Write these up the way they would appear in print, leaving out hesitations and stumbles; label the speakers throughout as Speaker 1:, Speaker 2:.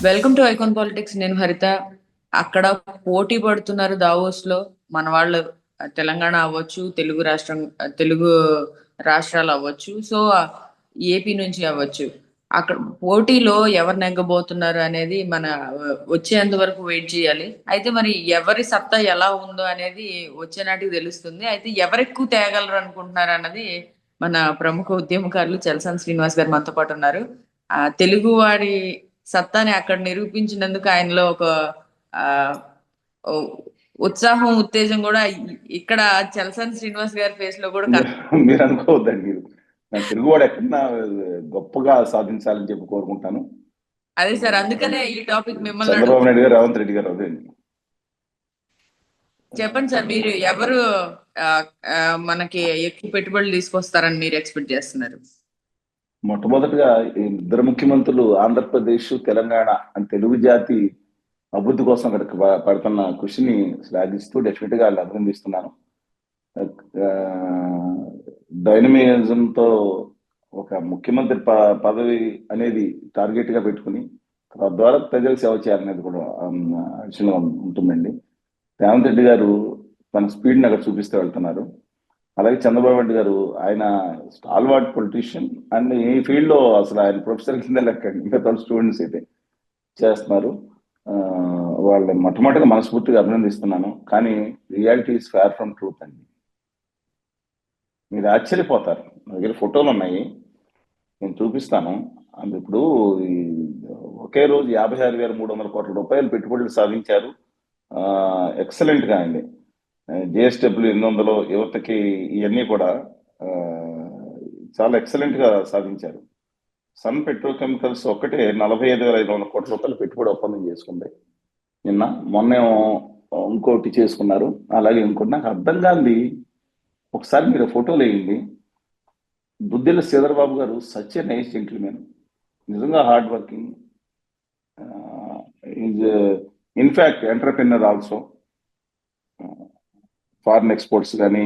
Speaker 1: Welcome to icon politics. నేను హరిత. అక్కడ పోటీ పడుతున్నారు దావోస్ లో మన వాళ్ళు. తెలంగాణ అవ్వచ్చు, తెలుగు రాష్ట్రాలు అవ్వచ్చు, సో ఏపీ నుంచి అవ్వచ్చు. అక్కడ పోటీలో ఎవరు నెగ్గబోతున్నారు అనేది మన వచ్చేంత వరకు వెయిట్ చేయాలి. అయితే మరి ఎవరి సత్తా ఎలా ఉందో అనేది వచ్చే నాటికి తెలుస్తుంది. అయితే ఎవరెక్కువ తేగలరు అనుకుంటున్నారు అన్నది మన ప్రముఖ ఉద్యమకారులు చలసాని శ్రీనివాస్ గారు మనతో పాటు ఉన్నారు. తెలుగు వారి సత్తాని అక్కడ నిరూపించినందుకు ఆయనలో ఒక ఆ ఓ- ఉత్సాహం, ఉత్తేజం కూడా ఇక్కడ చలసాని శ్రీనివాస్ గారి ఫేస్ లో కూడా
Speaker 2: మీరు అనుకోవద్దండి. మీరు నా తెలుగువాడు ఎక్కడన్నా గొప్పగా సాధించాలని చెప్పి కోరుకుంటాను.
Speaker 1: అదే సార్, అందుకనే ఈ టాపిక్ మిమ్మల్ని
Speaker 2: చంద్రబాబు నాయుడు గారు, రేవంత్ రెడ్డి గారు అదే.
Speaker 1: చెప్పండి సార్, మీరు ఎవరు ఆ, ఆ, మనకి ఎక్కువ పెట్టుబడులు తీసుకొస్తారని మీరు ఎక్స్పెక్ట్ చేస్తున్నారు?
Speaker 2: మొట్టమొదటిగా ఈ ఇద్దరు ముఖ్యమంత్రులు ఆంధ్రప్రదేశ్, తెలంగాణ అని తెలుగు జాతి అభివృద్ధి కోసం అక్కడికి పడుతున్న కృషిని శ్లాఘిస్తూ డెఫినెట్ గా వాళ్ళు అభినందిస్తున్నాను. డైనమిజంతో ఒక ముఖ్యమంత్రి పదవి అనేది టార్గెట్ గా పెట్టుకుని తద్వారా ప్రజలకు సేవ చేయాలనేది కూడా విషయంలో ఉంటుందండి. రేవంత్ రెడ్డి గారు తన స్పీడ్ని అక్కడ చూపిస్తూ వెళ్తున్నారు. అలాగే చంద్రబాబు నాయుడు గారు ఆయన స్టాల్వార్డ్ పొలిటీషియన్ అండ్ ఈ ఫీల్డ్ లో అసలు ఆయన ప్రొఫెసర్ కింద లెక్క మిగతా స్టూడెంట్స్ అయితే చేస్తున్నారు. వాళ్ళని మొట్టమొదటిగా మనస్ఫూర్తిగా అభినందిస్తున్నాను. కానీ reality is fair from truth అండి. మీరు ఆశ్చర్యపోతారు. నా దగ్గర ఫోటోలు ఉన్నాయి, నేను చూపిస్తాను. అందు ఇప్పుడు ఒకే రోజు 56,300 కోట్ల రూపాయలు పెట్టుబడులు సాధించారు. ఎక్సలెంట్ గా అండి. జిఎస్డబ్ల్యూ 800 యువతకి ఇవన్నీ కూడా చాలా ఎక్సలెంట్ గా సాధించారు. సన్ పెట్రోకెమికల్స్ ఒక్కటే 45,500 కోట్ల రూపాయలు పెట్టుబడి ఒప్పందం చేసుకుంది మొన్న ఇంకోటి చేసుకున్నారు. అలాగే ఇంకోటి నాకు అర్థం కాదు. ఒకసారి మీరు ఫోటోలు వేయండి. దుద్దిల్ల శ్రీధరబాబు గారు సచ్ ఎ నైస్ జెంటిల్మెన్, నిజంగా hard working, is in fact entrepreneur also. Foreign exports కానీ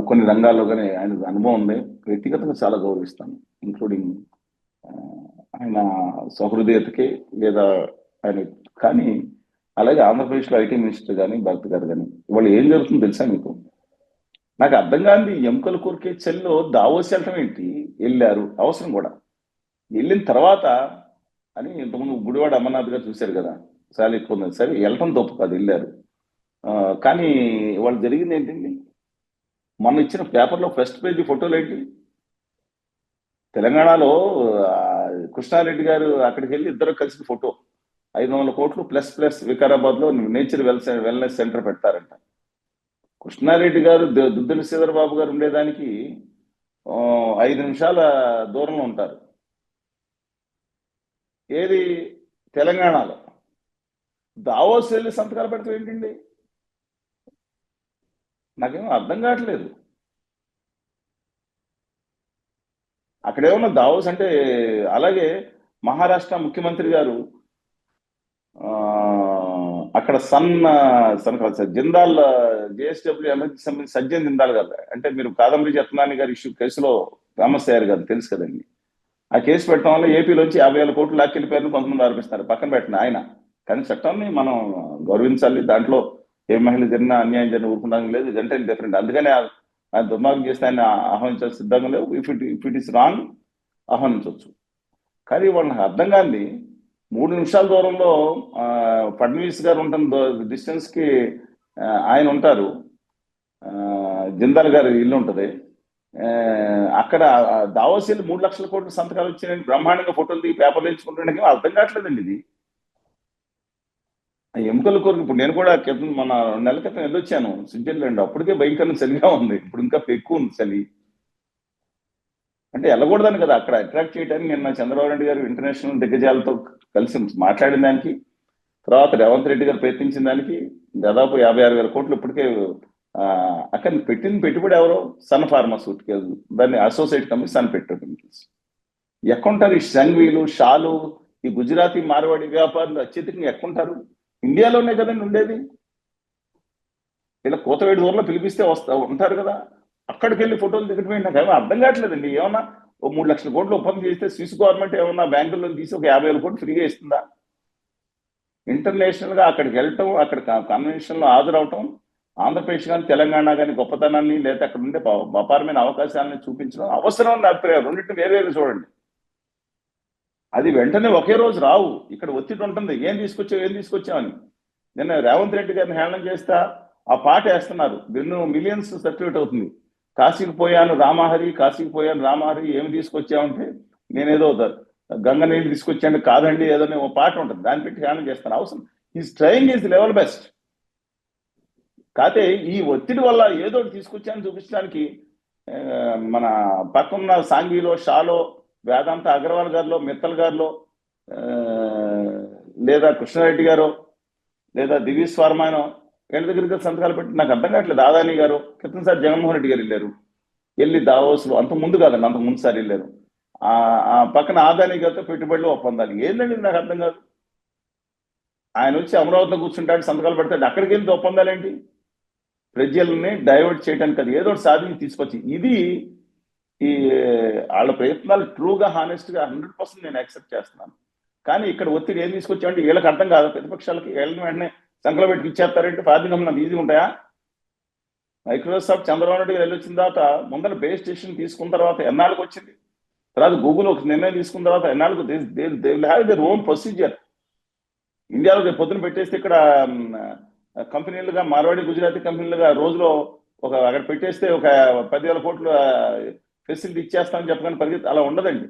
Speaker 2: కొన్ని రంగాల్లో కానీ ఆయన అనుభవం ఉంది. వ్యక్తిగతంగా చాలా గౌరవిస్తాను, ఇంక్లూడింగ్ ఆయన సహృదయతకి లేదా ఆయన. కానీ అలాగే ఆంధ్రప్రదేశ్లో ఐటీ మినిస్టర్ కానీ భరత్ గారు కానీ ఇవాళ ఏం జరుగుతుందో తెలుసా మీకు? నాకు అర్థం కాదు. ఎముకల కోరికే చెల్లో దావోస్ వెళ్ళటం ఏంటి? వెళ్ళారు, అవసరం కూడా. వెళ్ళిన తర్వాత అని ఇంతకుముందు గుడివాడ అమర్నాథ్ గారు చూశారు కదా, చాలా ఎక్కువ ఉంది. సరే, వెళ్ళటం తప్పు కాదు, వెళ్ళారు. కానీ వాళ్ళు జరిగింది ఏంటండి? మొన్న ఇచ్చిన పేపర్లో ఫస్ట్ పేజీ ఫోటోలు ఏంటి? తెలంగాణలో కృష్ణారెడ్డి గారు అక్కడికి వెళ్ళి ఇద్దరు కలిసి ఫోటో 500 కోట్లు ప్లస్ వికారాబాద్ లో నేచర్ వెల్నెస్ సెంటర్ పెడతారంట. కృష్ణారెడ్డి గారు దుద్దిల శ్రీధరబాబు గారు ఉండేదానికి 5 నిమిషాల దూరంలో ఉంటారు. ఏది? తెలంగాణలో. దావోస్ వెళ్ళి సంతకాలు పెడతాం ఏంటండి? నాకేమో అర్థం కావట్లేదు. అక్కడేమన్నా దావోస్ అంటే. అలాగే మహారాష్ట్ర ముఖ్యమంత్రి గారు అక్కడ జిందాల్ జేఎస్డబ్ల్యూ ఎమర్జెన్సీ సంబంధించి సజ్జన్ జిందాల్ గారు, అంటే మీరు కాదంబరి జత్నాని గారి ఇష్యూ కేసులో ఫేమస్ అయ్యారు కదా, తెలుసు కదండి. ఆ కేసు పెట్టడం వల్ల ఏపీలోంచి 50,000 కోట్లు లాక్కెళ్ళిపోయారు, కొంతమంది ఆరోపిస్తారు. పక్కన పెట్టిన ఆయన. కానీ చట్టాన్ని మనం గౌరవించాలి. దాంట్లో ఏ మహిళ జరిగినా అన్యాయం జరిగిన ఊరుకుంటాం లేదు, ఇదంటే డిఫరెంట్. అందుకని ఆయన దుర్మార్గం చేస్తే ఆయన ఆహ్వానించాల్సిన సిద్ధంగా లేవు. ఇఫ్ ఇట్ ఇస్ రాంగ్ ఆహ్వానించవచ్చు. కానీ వాళ్ళకి అర్థం కాంది. 3 నిమిషాల దూరంలో ఫడ్నవీస్ గారు ఉంటున్న డిస్టెన్స్ కి ఆయన ఉంటారు. జిందాల్ గారి ఇల్లు ఉంటుంది. అక్కడ దావోస్ వెళ్ళి 3 లక్షల కోట్ల సంతకాలు వచ్చిన బ్రహ్మాండంగా ఫోటోలు దిగి పేపర్లు ఎంచుకుంటుండే అర్థం కావట్లేదండి ఇది. ఎముకల కోరిక. ఇప్పుడు నేను కూడా మన 2 నెలల క్రితం వెళ్ళొచ్చాను స్విట్జర్లాండ్. అప్పటికే భయంకరంగా చలిగా ఉంది, ఇప్పుడు ఇంకా ఎక్కువ ఉంది చలి. అంటే వెళ్ళకూడదని కదా అక్కడ అట్రాక్ట్ చేయడానికి. నిన్న చంద్రబాబు నాయుడు గారు ఇంటర్నేషనల్ దిగ్గజాలతో కలిసి మాట్లాడిన దానికి, తర్వాత రేవంత్ రెడ్డి గారు ప్రయత్నించిన దానికి దాదాపు 56,000 కోట్లు ఇప్పటికే అక్కడ పెట్టిన పెట్టుబడి ఎవరో సన్ ఫార్మాస్యూటికల్, దాన్ని అసోసియేట్ కంపెనీ సన్ పెట్రోకెమికల్స్. ఎక్కుంటారు ఈ సంఘ్వీలు, షాలు, ఈ గుజరాతీ మార్వాడి వ్యాపారులు అత్యధికంగా ఎక్కుంటారు? ఇండియాలోనే కదండి ఉండేది. ఇలా కోతవేడి దూరంలో పిలిపిస్తే ఉంటారు కదా, అక్కడికి వెళ్ళి ఫోటోలు దిగటమే. నాకు ఏమో అర్థం కావట్లేదండి. ఏమన్నా ఓ 3 లక్షల కోట్లు ఒప్పందం చేస్తే స్విస్ గవర్నమెంట్ ఏమన్నా బ్యాంకుల్లో తీసి ఒక 50,000 కోట్లు ఫ్రీగా ఇస్తుందా? ఇంటర్నేషనల్ గా అక్కడికి వెళ్ళటం, అక్కడ కన్వెన్షన్ లో హాజరవటం, ఆంధ్రప్రదేశ్ కానీ తెలంగాణ కానీ గొప్పతనాన్ని లేదా అక్కడ ఉండే అపారమైన అవకాశాలను చూపించడం అవసరం నా అభిప్రాయం. రెండింటిని వేరు చూడండి. అది వెంటనే ఒకే రోజు రావు. ఇక్కడ ఒత్తిడి ఉంటుంది, ఏం తీసుకొచ్చామని. నిన్న రేవంత్ రెడ్డి గారిని హేళన చేస్తా ఆ పాట వేస్తున్నారు, మిలియన్స్ సర్క్యులేట్ అవుతుంది. కాశీకి పోయాను రామహరి ఏమి తీసుకొచ్చామంటే నేనేదో గంగ నీళ్ళు తీసుకొచ్చాను కాదండి ఏదో ఓ పాట ఉంటుంది, దాన్ని పెట్టి హేళన చేస్తాను. అవసరం is trying is level best. కాకపోతే ఈ ఒత్తిడి వల్ల ఏదో తీసుకొచ్చాను చూపించడానికి మన పక్కన సాంఘీలో షాలో వేదాంత అగర్వాల్ గారిలో మిత్తల్ గారిలో లేదా కృష్ణారెడ్డి గారు లేదా దివ్యస్ వర్మనో వీళ్ళ దగ్గరికి సంతకాలు పెట్టి నాకు అర్థం కావట్లేదు. అదానీ గారు క్రితంసారి జగన్మోహన్ రెడ్డి గారు వెళ్ళారు, వెళ్ళి దావోస్లో అంత ముందు కాదండి, అంత ముందు సారి వెళ్ళారు. ఆ పక్కన అదానీ గారితో పెట్టుబడులు ఒప్పందాలు ఏంటండి నాకు అర్థం కాదు. ఆయన వచ్చి అమరావతిలో కూర్చుంటాడు, సంతకాలు పెడతాడు, అక్కడికి వెళ్ళి ఒప్పందాలు ఏంటి? ప్రజల్ని డైవర్ట్ చేయడానికి అది ఏదో సాధించి తీసుకొచ్చి ఇది ఈ వాళ్ళ ప్రయత్నాలు ట్రూగా హానెస్ట్గా 100% నేను యాక్సెప్ట్ చేస్తున్నాను. కానీ ఇక్కడ ఒత్తిడి ఏం తీసుకొచ్చామంటే వీళ్ళకి అర్థం కాదు, ప్రతిపక్షాలకి వీళ్ళని వెంటనే సంకలం పెట్టి ఇచ్చేస్తారంటే ఆర్థికంగా ఈజీగా ఉంటాయా? మైక్రోసాఫ్ట్ చంద్రబాబు నాయుడు గారు వెళ్ళొచ్చిన తర్వాత ముందర బేస్ స్టేషన్ తీసుకున్న తర్వాత ఎన్నాళ్ళకి వచ్చింది, తర్వాత గూగుల్ ఒక నిర్ణయం తీసుకున్న తర్వాత ఎన్నాళ్ళకు they will have their own procedure. ఇండియాలో పొద్దున పెట్టేస్తే ఇక్కడ కంపెనీలుగా మార్వాడి గుజరాతీ కంపెనీలుగా రోజులో అక్కడ పెట్టేస్తే ఒక 10,000 కోట్ల ఫెసిలిటీ ఇచ్చేస్తామని చెప్పగానే పరిగెత్తి అలా ఉండదండి.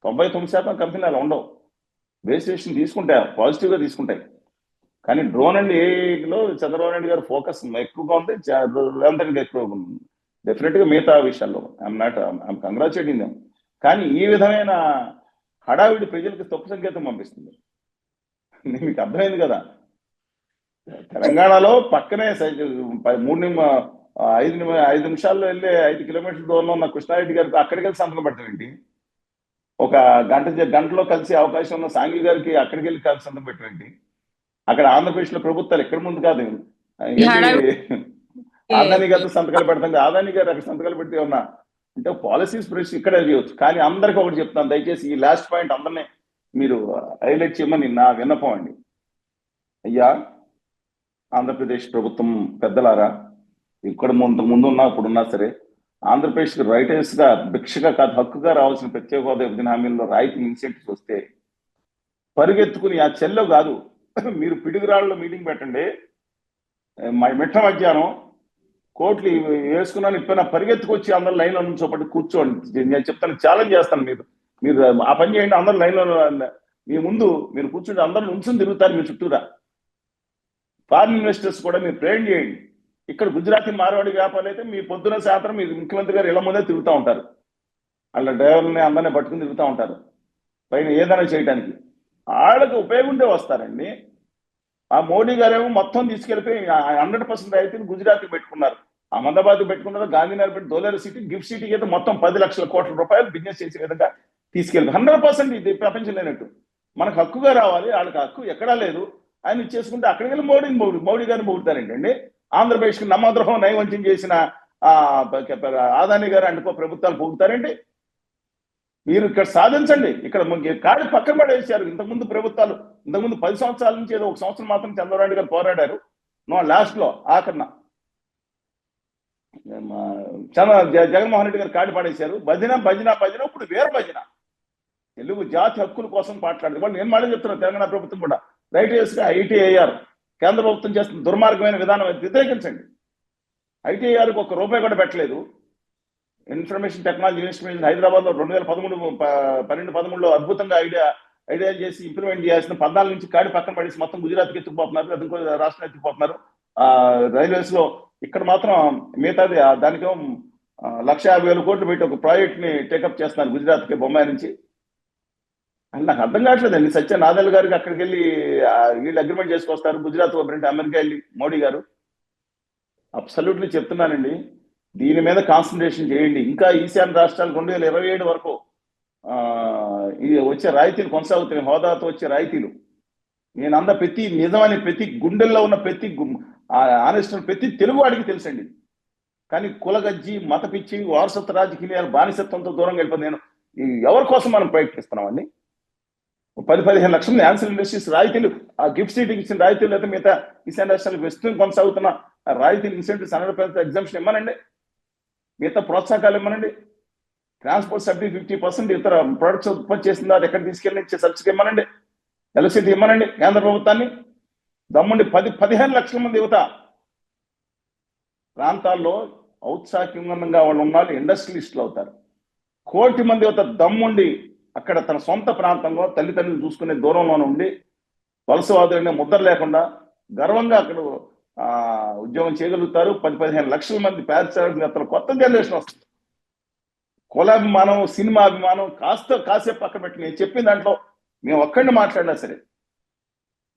Speaker 2: 99% కంపెనీలు అలా ఉండవు. బేస్ స్టేషన్ తీసుకుంటాయి, పాజిటివ్గా తీసుకుంటాయి. కానీ డ్రోన్ అండ్ ఏఐలో చంద్రబాబు నాయుడు గారు ఫోకస్ ఎక్కువగా ఉంది, రేవంత్ రెడ్డి ఎక్కువ ఉంది. డెఫినెట్గా మిగతా విషయాల్లో ఐఎమ్ కంగ్రాచులేటింగ్ దెమ్. కానీ ఈ విధమైన హడావిడి ప్రజలకు తప్పు సంకేతం పంపిస్తుంది. మీకు అర్థమైంది కదా, తెలంగాణలో పక్కనే 5 నిమిషాల్లో వెళ్ళే 5 కిలోమీటర్ల దూరంలో ఉన్న కృష్ణారెడ్డి గారికి అక్కడికి వెళ్ళి సంతకం పెట్టండి. ఒక గంటలో కలిసే అవకాశం ఉన్న సాంఘి గారికి అక్కడికి వెళ్ళి కలిసి సంతకం పెట్టండి. అక్కడ ఆంధ్రప్రదేశ్ లో ప్రభుత్వాలు ఎక్కడ ముందు కాదు, ఆదాని గారితో సంతకాలు పెడతాం. ఆదాని గారు అక్కడ సంతకాలు పెడితే ఉన్నా అంటే పాలసీస్ ప్రెస్ ఇక్కడే చేయవచ్చు. కానీ అందరికీ ఒకటి చెప్తాను, దయచేసి ఈ లాస్ట్ పాయింట్ అందరినీ మీరు హైలైట్ చేయమని నా విన్నపం అండి. అయ్యా ఆంధ్రప్రదేశ్ ప్రభుత్వం పెద్దలారా, ఇక్కడ ముందున్నా ఇప్పుడున్నా సరే ఆంధ్రప్రదేశ్కి రైటర్స్ గా భిక్షగా కాదు హక్కుగా రావాల్సిన ప్రత్యేక హోదా విభజన హామీల్లో రాయితీ ఇన్సెంటివ్స్ వస్తే పరిగెత్తుకుని ఆ చెల్లో కాదు, మీరు పిడుగురాళ్ళలో మీటింగ్ పెట్టండి, మిట్ట మధ్యాహ్నం కోట్లు వేసుకున్నాను ఇప్పుడైనా పరిగెత్తుకొచ్చి అందరు లైన్లో నుంచోపట్టి కూర్చోండి. నేను చెప్తాను, ఛాలెంజ్ చేస్తాను, మీరు ఆ పని చేయండి. అందరు లైన్లో మీ ముందు మీరు కూర్చుంటే అందరూ నుంచుని తిరుగుతారు మీ చుట్టూరా. ఫారిన్ ఇన్వెస్టర్స్ కూడా మీరు ట్రైన్ చేయండి. ఇక్కడ గుజరాతీ మార్వాడి వ్యాపారులు అయితే మీ పొద్దున సాయంత్రం మీరు ముఖ్యమంత్రి గారు ఇళ్ల ముందే తిరుగుతూ ఉంటారు, వాళ్ళ డ్రైవర్ని అందరినీ పట్టుకుని తిరుగుతూ ఉంటారు పైన ఏదైనా చేయడానికి. వాళ్ళకి ఉపయోగం ఉంటే వస్తారండి. ఆ మోడీ గారేమో మొత్తం తీసుకెళ్ళిపోయి 100% రైతులు గుజరాత్కి పెట్టుకున్నారు, అహ్మదాబాద్ పెట్టుకున్నారు, గాంధీనగర్ పెట్టి డోలర్ సిటీ గిఫ్ట్ సిటీకి అయితే మొత్తం 10 లక్షల కోట్ల రూపాయలు బిజినెస్ చేసే విధంగా తీసుకెళ్ళి 100% ఇది ప్రపంచం లేనట్టు. మనకు హక్కుగా రావాలి, వాళ్ళకి హక్కు ఎక్కడా లేదు. ఆయన ఇచ్చేసుకుంటే అక్కడికి వెళ్ళి మోడీ గారిని పొగుడతారండి. ఆంధ్రప్రదేశ్కి నమ్మద్రోహం నైవంచం చేసిన ఆదాని గారు అంటుకో ప్రభుత్వాలు పొగుడతారండి. మీరు ఇక్కడ సాధించండి. ఇక్కడ కాడి పక్కన పడేసారు ఇంతకుముందు ప్రభుత్వాలు. ఇంతకుముందు 10 సంవత్సరాల నుంచి ఏదో 1 సంవత్సరం మాత్రం చంద్రబాబు నాయుడు గారు పోరాడారు. లాస్ట్ లో ఆఖరణ జగన్మోహన్ రెడ్డి గారు కాడి పడేశారు. భజన ఇప్పుడు వేరు భజన. తెలుగు జాతి హక్కుల కోసం మాట్లాడదు. వాళ్ళు నేను మళ్ళీ చెప్తున్నాను, తెలంగాణ ప్రభుత్వం కూడా రైటర్స్ గా ఐటీఐఆర్ కేంద్ర ప్రభుత్వం చేస్తున్న దుర్మార్గమైన విధానం వ్యతిరేకించండి. ఐటీఐఆర్కి ₹1 కూడా పెట్టలేదు. ఇన్ఫర్మేషన్ టెక్నాలజీ ఇన్వెస్ట్మెంట్ హైదరాబాద్ లో 2012-13లో అద్భుతంగా ఐడియా చేసి ఇంప్లిమెంట్ చేయాల్సిన 14 నుంచి కాడి పక్కన పడేసి మొత్తం గుజరాత్కి ఎత్తుకుపోతున్నారు, ఇంకో రాష్ట్రం ఎత్తుకుపోతున్నారు. రైల్వేస్ లో ఇక్కడ మాత్రం మిగతాది దానికేమో 1,50,000 కోట్లు పెట్టి ఒక ప్రాజెక్ట్ ని టేకప్ చేస్తున్నారు గుజరాత్కి, బొంబాయి నుంచి. అని నాకు అర్థం కావట్లేదండి. నాదెల్ గారికి అక్కడికి వెళ్ళి వీళ్ళు అగ్రిమెంట్ చేసుకొస్తారు, గుజరాత్ అమెరికా వెళ్ళి మోడీ గారు. అబ్సల్యూట్లీ చెప్తున్నానండి, దీని మీద కాన్సన్ట్రేషన్ చేయండి. ఇంకా ఈశాన్య రాష్ట్రాలు 2027 వరకు ఇది వచ్చే రాయితీలు కొనసాగుతాయి, హోదాతో వచ్చే రాయితీలు. నేను ప్రతి నిజమని ప్రతి గుండెల్లో ఉన్న ప్రతి ఆనెస్ట్ ప్రతి తెలుగువాడికి తెలుసండి. కానీ కులగజ్జి మత పిచ్చి వారసత్వ రాజకీయాలు బానిసత్వంతో దూరంగా వెళ్ళిపోయింది. ఎవరి కోసం మనం ప్రయత్నిస్తున్నామండి? 10-15 లక్షల మంది యాన్సర్ ఇండస్ట్రీస్ రాయితీలు, ఆ గిఫ్ట్ సీటింగ్ ఇచ్చిన రాయితీలు లేదా మిగతా ఈశాన్య రాష్ట్రాలకు ప్రస్తుతం కొనసాగుతున్న ఆ రాయితీలు, ఇన్సెంటివ్స్ 100% ఎగ్జామ్షన్ ఇవ్వనండి, మిగతా ప్రోత్సాహకాలు ఇవ్వనండి, ట్రాన్స్పోర్ట్ సబ్సిడీ 50% ఇతర ప్రొడక్ట్స్ ఉత్పత్తి చేసిందా అది ఎక్కడ తీసుకెళ్ళి ఇచ్చే సబ్సిడీ ఇవ్వనండి, ఎలక్ట్రిసిటీ ఇవ్వనండి కేంద్ర ప్రభుత్వాన్ని. దమ్ముండి 15 లక్షల మంది యువత ప్రాంతాల్లో ఔత్సాహికంగా వాళ్ళు ఉన్నారు, ఇండస్ట్రియలిస్టులు అవుతారు. 1 కోటి మంది యువత దమ్ముండి అక్కడ తన సొంత ప్రాంతంలో తల్లిదండ్రులు చూసుకునే దూరంలోనే ఉండి వలసవాదులనే ముద్ర లేకుండా గర్వంగా అక్కడ ఉద్యోగం చేయగలుగుతారు. 10-15 లక్షల మంది పారిశ్రామికవేత్తలు, కొత్త జనరేషన్ వస్తుంది. కులాభిమానం, సినిమా అభిమానం కాసేపు పక్కన పెట్టి నేను చెప్పిన దాంట్లో మేము ఒక్కడిని మాట్లాడినా సరే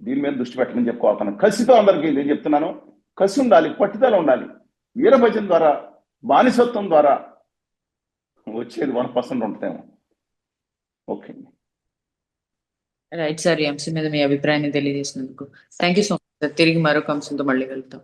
Speaker 2: దీని మీద దృష్టి పెట్టమని చెప్పుకోవాలి. కసితో అందరికీ నేను చెప్తున్నాను, కసి ఉండాలి, పట్టుదల ఉండాలి. వీరభజన ద్వారా, బానిసత్వం ద్వారా వచ్చేది 1% ఉంటుందేమో. Okay,
Speaker 1: right sir. ఈ అంశం మీద మీ అభిప్రాయాన్ని తెలియజేసినందుకు thank you so much sir. తిరిగి మరొక అంశంతో మళ్ళీ వెళ్తాం.